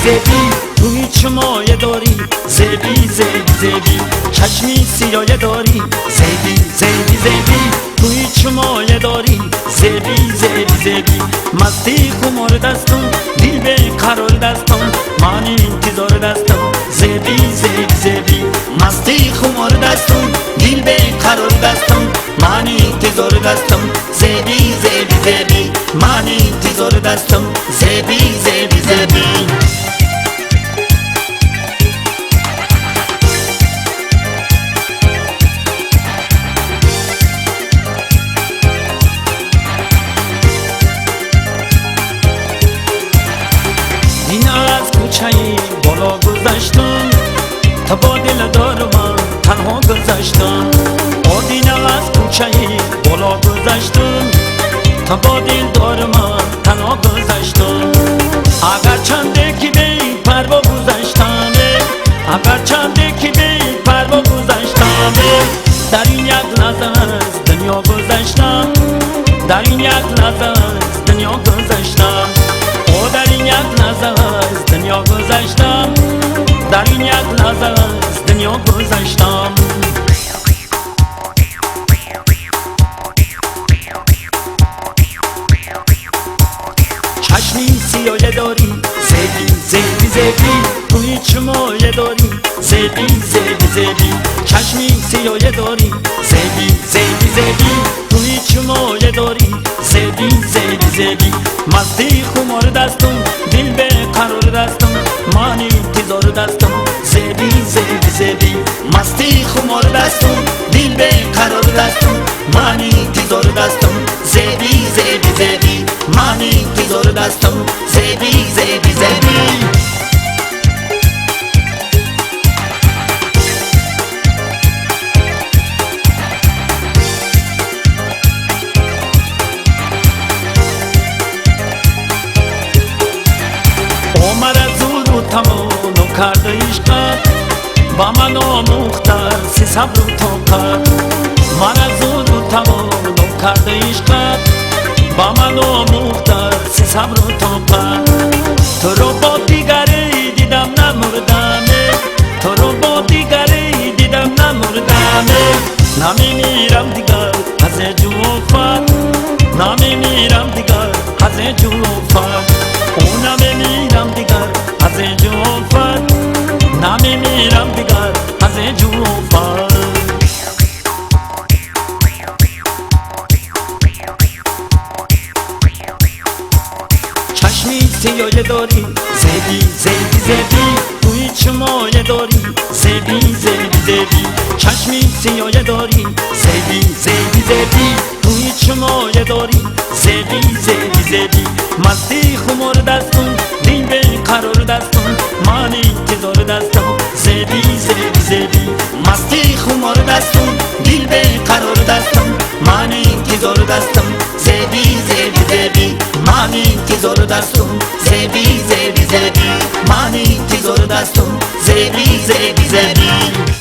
زبی روی چمایه داری زبی زبی زبی چشمی سیایه داری زبی زبی زبی روی چمایه داری زبی زبی زبی مستی خمار دستم دل به قرار دستم من انتظار دستم زبی زبی زبی مستی خمار دستم دل به قرار دستم من انتظار دستم زبی زبی زبی من انتظار دستم زبی زبی زبی این از کوچه بالا گذشتم تا با دل دار من تنها گذشتم آدین از کوچه بالا گذشتم تا با دل دار من تنها گذشتم اگر چنده که به پروا گذشتم اگر چنده که به پروا گذشتم در این یک لحظه از دنیا گذشتم در این یک لحظه از دنیا گذشتم در این یک لحظه از دنیا گذشتم در این یک لحظه از دنیا گذشتم چشمی سیایه داری زبی زبی زبی روی چمایه داری زبی زبی زبی چشمی سیایه داری زبی زبی زبی روی چمایه داری زبی زبی زبی مستی خمار دستم دل به قرار دستم من انتظار دستم زبی زبی زبی مستی خمار دستم دل به قرار دستم من انتظار دستم زبی زبی زبی من انتظار دستم زبی زبی زبی عمر از او رو تمام کرده عشقت با من آموختر سی صبر و طاقت من از او رو تمام کرده عشقت با من آموختر سی صبر و طاقت تو رو با دیگری دیدم نمردم تو رو با دیگری دیدم نمردم نمیمیرم دیگر از جوفت نمیمیرم دیگر از جوفت او نمیمیرم دیگر از جوفت نمیمیرم دیگر از جوفت چشمی سیایه داری زبی زبی زبی روی چمایه داری زبی زبی زبی چشمی سیایه داری زبی زبی زبی روی چمایه داری زبی زبی زبی مستی خمار دستم دل به قرار دستم من انتظار دستم زبی زبی زبی مستی خمار دستم دل به قرار دستم من انتظار دستم زبی زبی زبی من انتظار دستم زبی زبی زبی من انتظار دستم زبی زبی زبی